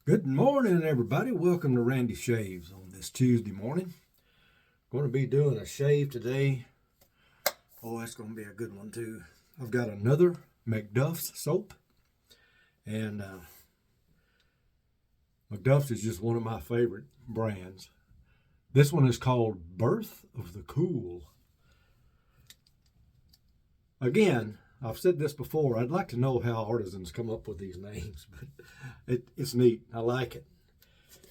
Good morning, everybody. Welcome to Randy Shaves on this Tuesday morning. Going to be doing a shave today. Oh, that's going to be a good one, too. I've got another MacDuff's soap. And MacDuff's is just one of my favorite brands. This one is called Birth of the Cool. Again, I've said this before. I'd like to know how artisans come up with these names, but it's neat. I like it.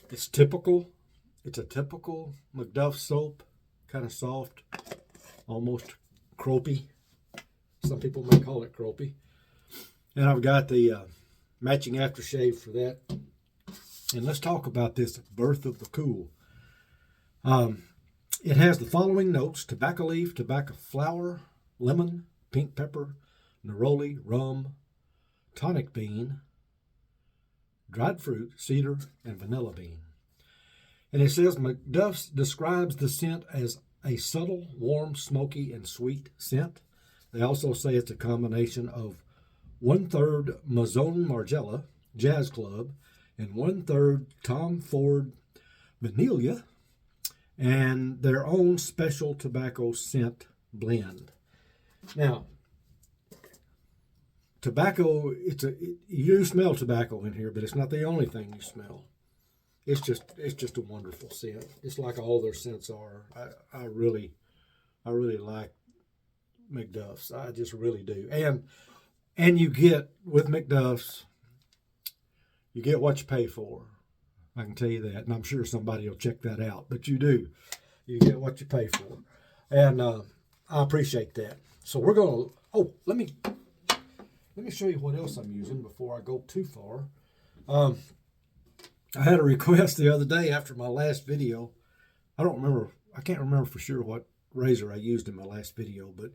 It's typical. It's a typical MacDuff soap, kind of soft, almost croapy. Some people may call it croapy. And I've got the matching aftershave for that. And let's talk about this Birth of the Cool. It has the following notes: tobacco leaf, tobacco flower, lemon, pink pepper, neroli, rum, tonic bean, dried fruit, cedar, and vanilla bean. And it says MacDuff's describes the scent as a subtle, warm, smoky, and sweet scent. They also say it's a combination of 1/3 Maison Margiela Jazz Club and 1/3 Tom Ford Vanilla and their own special tobacco scent blend. Now, tobacco, you smell tobacco in here, but it's not the only thing you smell. It's just a wonderful scent. It's like all their scents are. I really like MacDuff's. I just really do. And you get with MacDuff's, you get what you pay for. I can tell you that, and I'm sure somebody will check that out. But you do. You get what you pay for, and I appreciate that. So we're gonna. Oh, let me show you what else I'm using before I go too far. I had a request the other day after my last video. I can't remember for sure what razor I used in my last video, but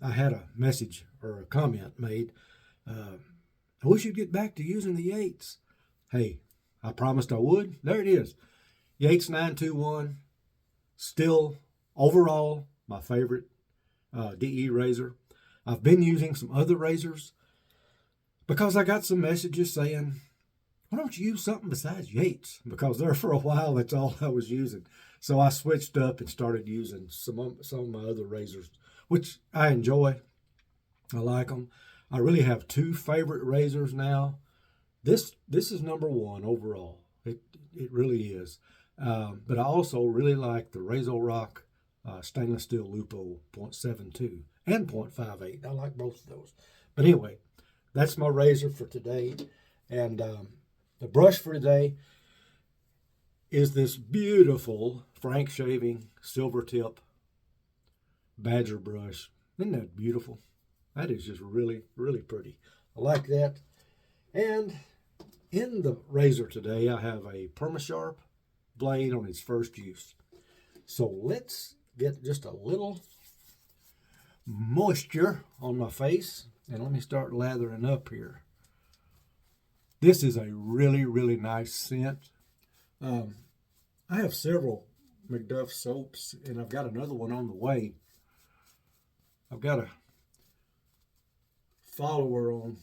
I had a message or a comment made. I wish you'd get back to using the Yates. Hey, I promised I would. There it is. Yates 921. Still, overall, my favorite DE razor. I've been using some other razors because I got some messages saying, why don't you use something besides Yates? Because there for a while, that's all I was using. So I switched up and started using some of my other razors, which I enjoy. I like them. I really have two favorite razors now. This is number one overall. It really is. But I also really like the Razor Rock stainless steel Lupo 0.72 and 0.58. I like both of those. But anyway, that's my razor for today. And the brush for today is this beautiful Frank Shaving Silvertip Badger brush. Isn't that beautiful? That is just really, really pretty. I like that. And in the razor today, I have a Perma-Sharp blade on its first use. So let's get just a little moisture on my face, and let me start lathering up here. This is a really, really nice scent. I have several MacDuff soaps, and I've got another one on the way. I've got a follower on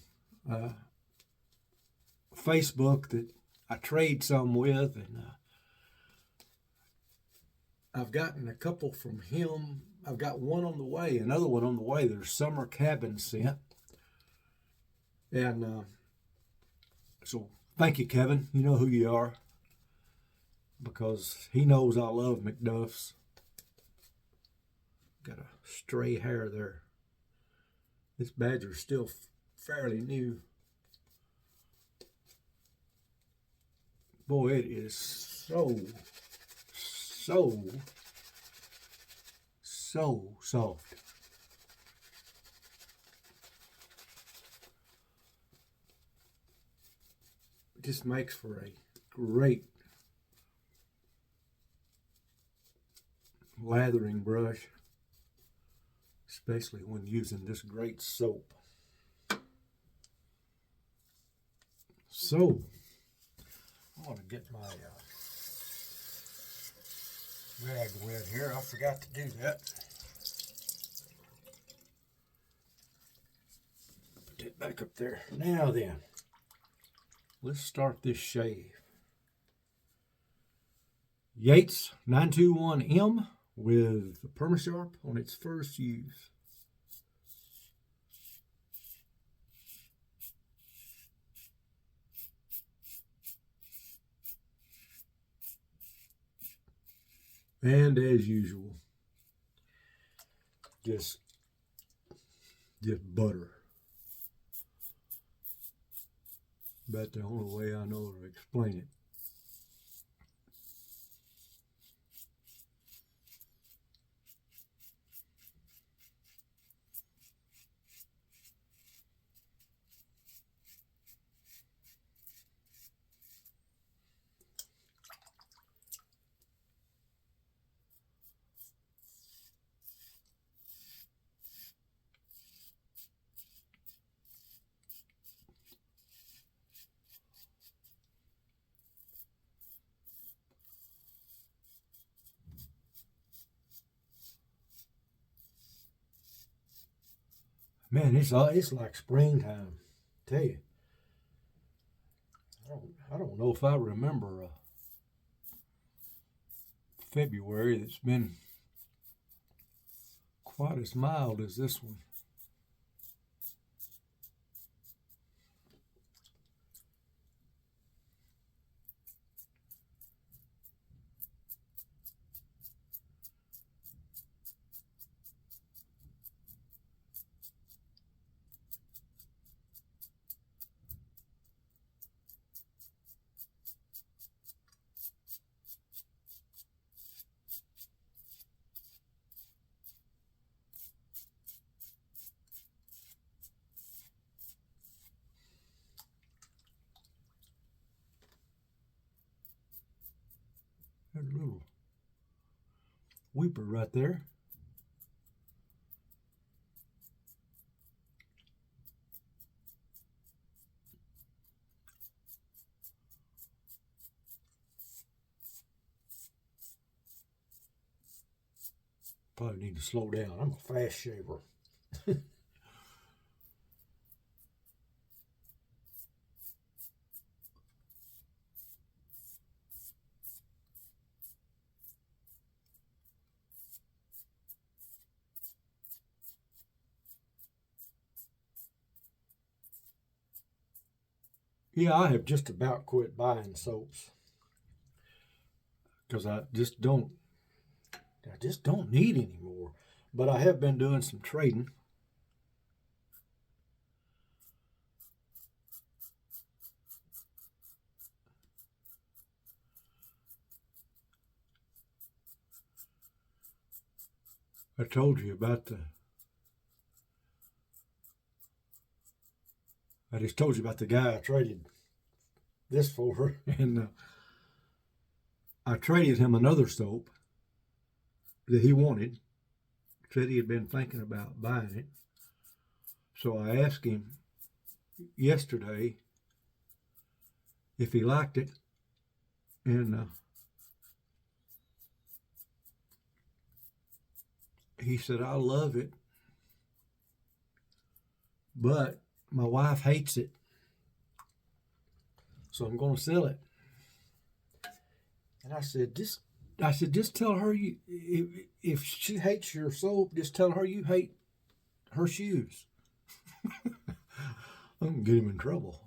Facebook that I trade some with, and I've gotten a couple from him. I've got one on the way, another one on the way. There's Summer Cabin scent. And so thank you, Kevin. You know who you are, because he knows I love MacDuff's. Got a stray hair there. This badger's still fairly new. Boy, it is so soft. It just makes for a great lathering brush, especially when using this great soap. So, I'm going to get my rag wet here. I forgot to do that. Put it back up there. Now then, let's start this shave. Yates 921M with the Perma-Sharp on its first use. And as usual, just butter. About the only way I know to explain it. Man, it's like springtime. Tell you, I don't know if I remember a February that's been quite as mild as this one. There's a little weeper right there. Probably need to slow down. I'm a fast shaver. Yeah, I have just about quit buying soaps because I just don't need any more. But I have been doing some trading. I told you about I just told you about the guy I traded this for, and I traded him another soap that he wanted. Said he had been thinking about buying it. So I asked him yesterday if he liked it, and he said, I love it, but my wife hates it, so I'm going to sell it. And I said, just tell her if she hates your soap, just tell her you hate her shoes. I'm going to get him in trouble.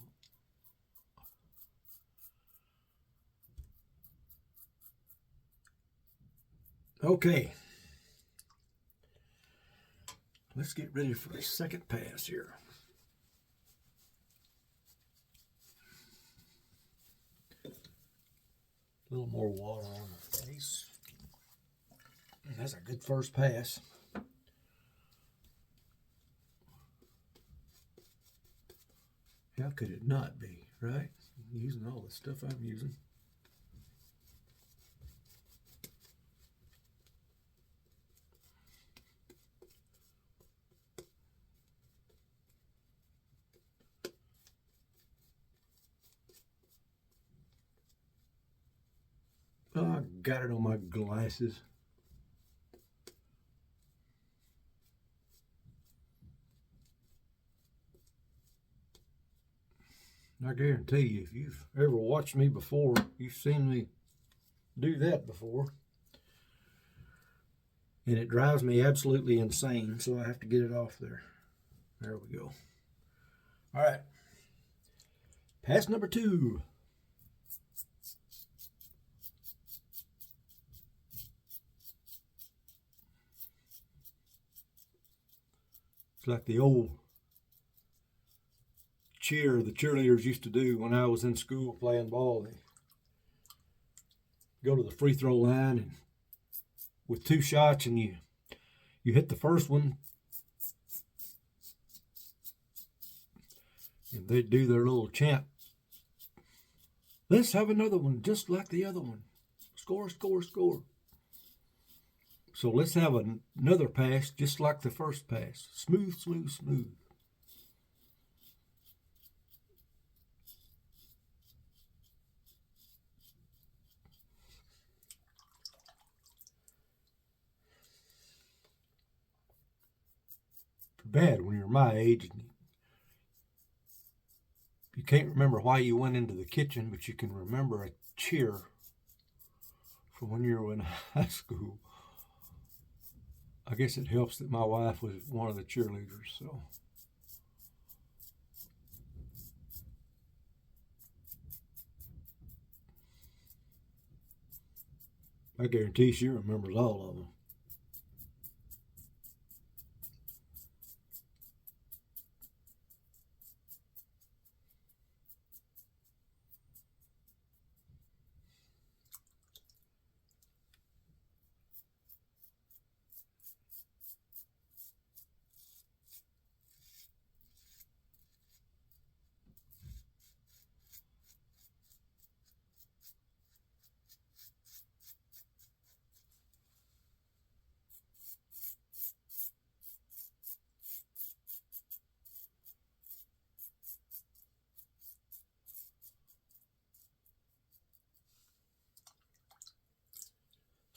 Okay. Let's get ready for the second pass here. A little more water on the face. That's a good first pass. How could it not be, right? I'm using all the stuff I'm using. Oh, I got it on my glasses. I guarantee you, if you've ever watched me before, you've seen me do that before. And it drives me absolutely insane, so I have to get it off there. There we go. All right. Pass number 2. It's like the old cheer the cheerleaders used to do when I was in school playing ball. They go to the free throw line and with 2 shots, and you hit the first one, and they do their little chant. Let's have another one just like the other one. Score, score, score. So let's have another pass just like the first pass. Smooth, smooth, smooth. Bad when you're my age and you can't remember why you went into the kitchen, but you can remember a cheer from when you were in high school. I guess it helps that my wife was one of the cheerleaders, so. I guarantee she remembers all of them.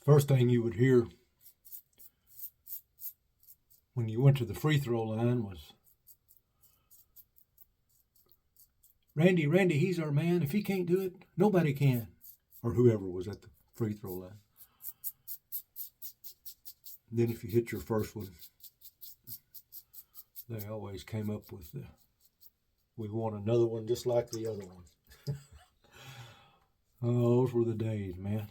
First thing you would hear when you went to the free throw line was, Randy, he's our man. If he can't do it, nobody can. Or whoever was at the free throw line. Then if you hit your first one, they always came up with we want another one just like the other one. Oh, those were the days, man.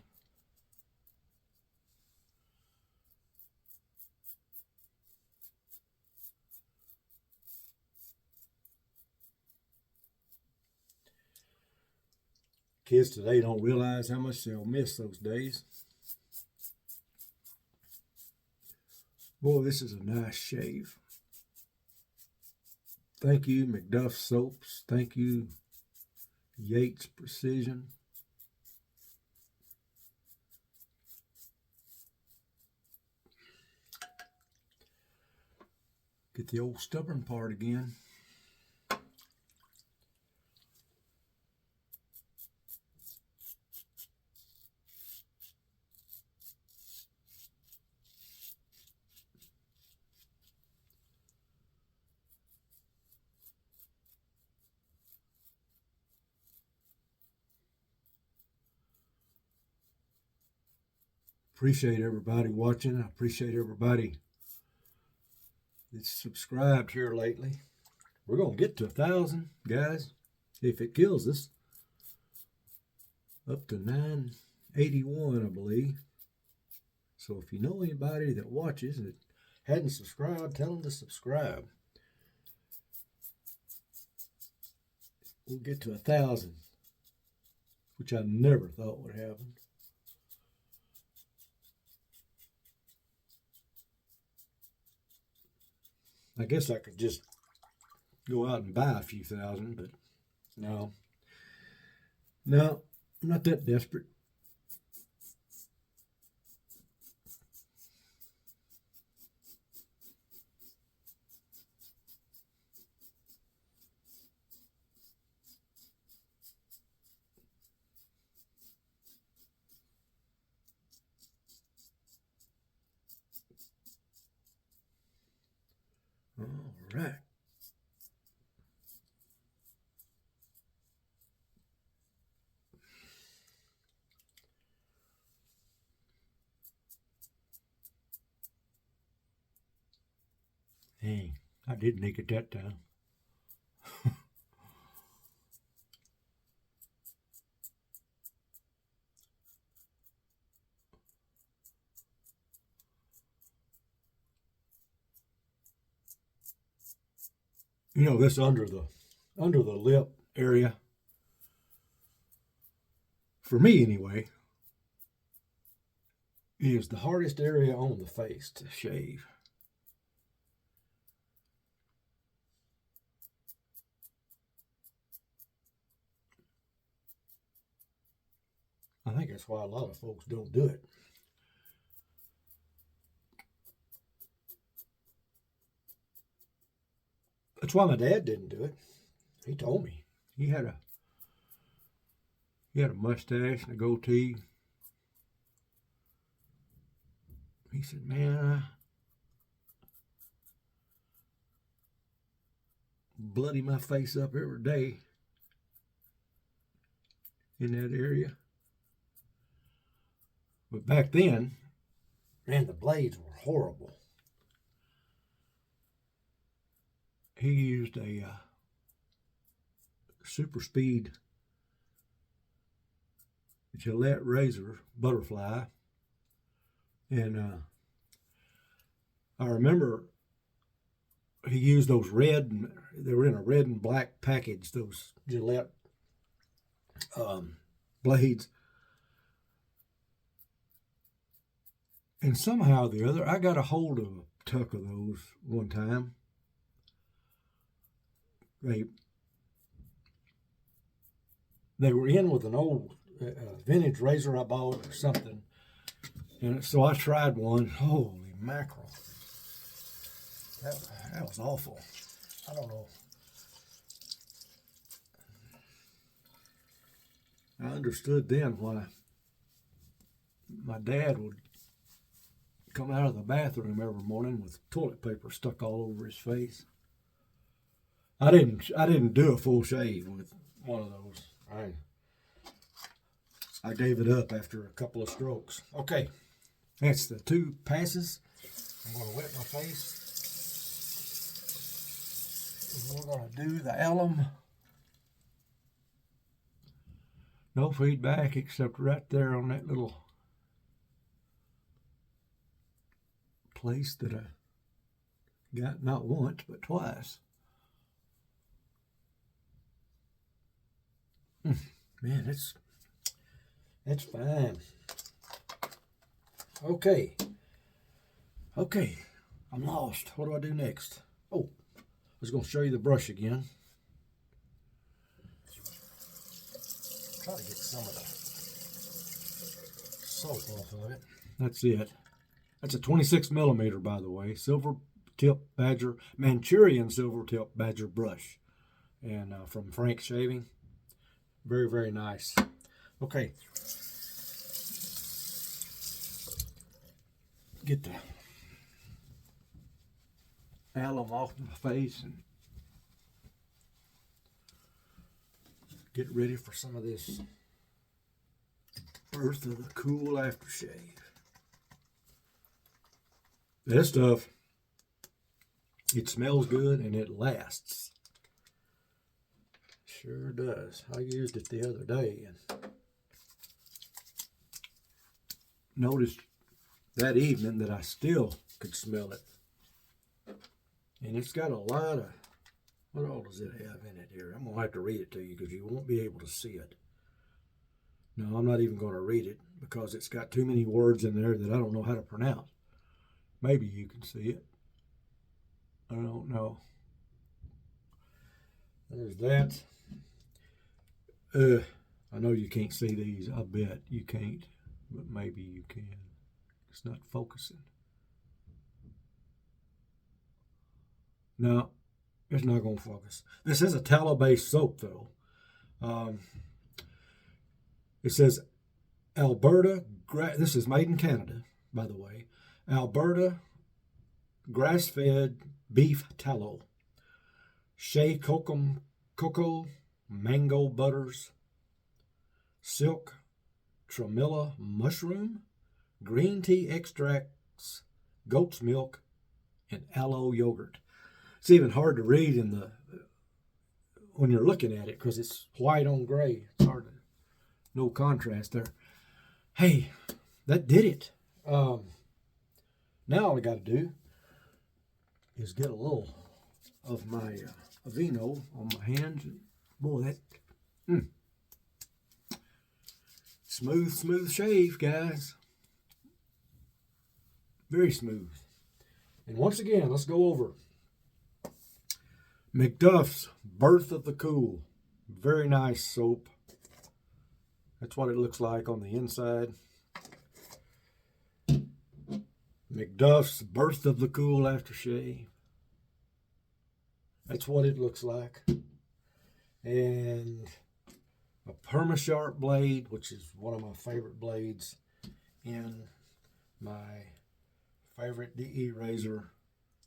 Kids today don't realize how much they'll miss those days. Boy, this is a nice shave. Thank you, MacDuff's soaps. Thank you, Yates Precision. Get the old stubborn part again. Appreciate everybody watching. I appreciate everybody that's subscribed here lately. We're going to get to 1,000, guys, if it kills us. Up to 981, I believe. So if you know anybody that watches that hadn't subscribed, tell them to subscribe. We'll get to 1,000, which I never thought would happen. I guess I could just go out and buy a few thousand, but no, I'm not that desperate. All right. Dang, I did nick it that time. You know, this under the lip area, for me anyway, is the hardest area on the face to shave. I think that's why a lot of folks don't do it. That's why my dad didn't do it. He told me. He had a mustache and a goatee. He said, man, I bloody my face up every day in that area. But back then, man, the blades were horrible. He used a super speed Gillette razor, butterfly. And I remember he used those red, they were in a red and black package, those Gillette blades. And somehow or the other, I got a hold of a tuck of those one time. They were in with an old vintage razor I bought or something. And so I tried one. Holy mackerel. That was awful. I don't know. I understood then why my dad would come out of the bathroom every morning with toilet paper stuck all over his face. I didn't do a full shave with one of those. I gave it up after a couple of strokes. Okay, that's the 2 passes. I'm going to wet my face. And we're going to do the alum. No feedback except right there on that little place that I got not once but twice. Man, that's fine. Okay, I'm lost. What do I do next? Oh, I was going to show you the brush again. Try to get some of the soap off of it. That's it. That's a 26 millimeter, by the way, Silvertip Badger, Manchurian Silvertip Badger brush, and from Frank's Shaving. Very, very nice. Okay. Get the alum off my face and get ready for some of this Earth of the Cool aftershave. This stuff, it smells good and it lasts. Sure does. I used it the other day and noticed that evening that I still could smell it. And it's got a lot of, what all does it have in it here? I'm going to have to read it to you because you won't be able to see it. No, I'm not even going to read it because it's got too many words in there that I don't know how to pronounce. Maybe you can see it. I don't know. There's that. I know you can't see these. I bet you can't, but maybe you can. It's not focusing. No, it's not going to focus. This is a tallow-based soap, though. It says Alberta, this is made in Canada, by the way. Alberta grass-fed beef tallow. Shea cocoa, mango butters, silk tremilla mushroom, green tea extracts, goat's milk, and aloe yogurt. It's even hard to read when you're looking at it because it's white on gray. It's hard to, no contrast there. Hey, that did it. Now all I got to do is get a little of my Aveeno on my hands. Boy, that smooth shave, guys. Very smooth. And once again, let's go over MacDuff's Birth of the Cool. Very nice soap. That's what it looks like on the inside. MacDuff's Birth of the Cool Aftershave. That's what it looks like. And a Perma-Sharp blade, which is one of my favorite blades in my favorite DE razor,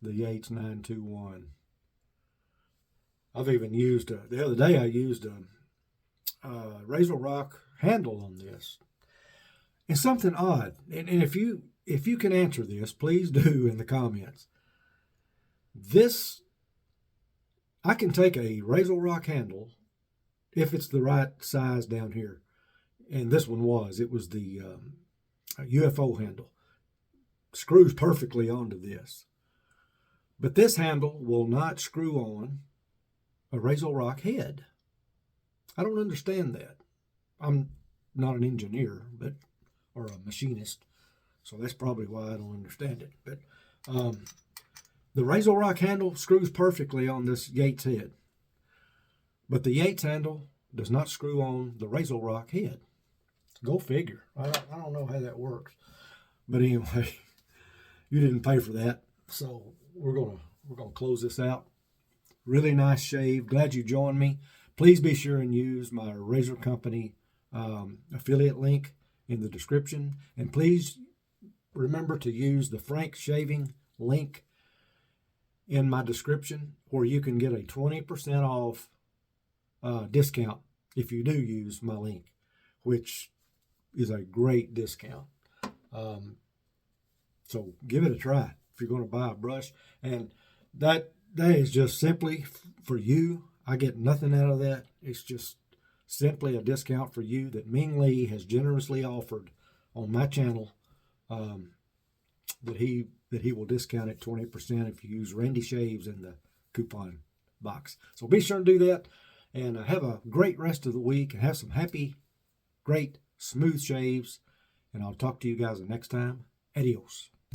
the Yates 921. I've even used, the other day I used a Razor Rock handle on this. It's something odd. And if you can answer this, please do in the comments. This, I can take a Razor Rock handle if it's the right size down here. And this one was. It was the UFO handle. Screws perfectly onto this. But this handle will not screw on a Razor Rock head. I don't understand that. I'm not an engineer, or a machinist, so that's probably why I don't understand it. But the Razor Rock handle screws perfectly on this Yates head, but the Yates handle does not screw on the Razor Rock head. Go figure. I don't know how that works, but anyway, you didn't pay for that, so we're gonna close this out. Really nice shave. Glad you joined me. Please be sure and use my Razor Company affiliate link in the description. And please remember to use the Frank Shaving link in my description where you can get a 20% off discount if you do use my link, which is a great discount. So give it a try if you're going to buy a brush. And that is just simply for you. I get nothing out of that. It's just simply a discount for you that Ming Lee has generously offered on my channel, that he will discount it 20% if you use Randy Shaves in the coupon box. So be sure to do that, and have a great rest of the week, and have some happy, great, smooth shaves, and I'll talk to you guys the next time. Adios.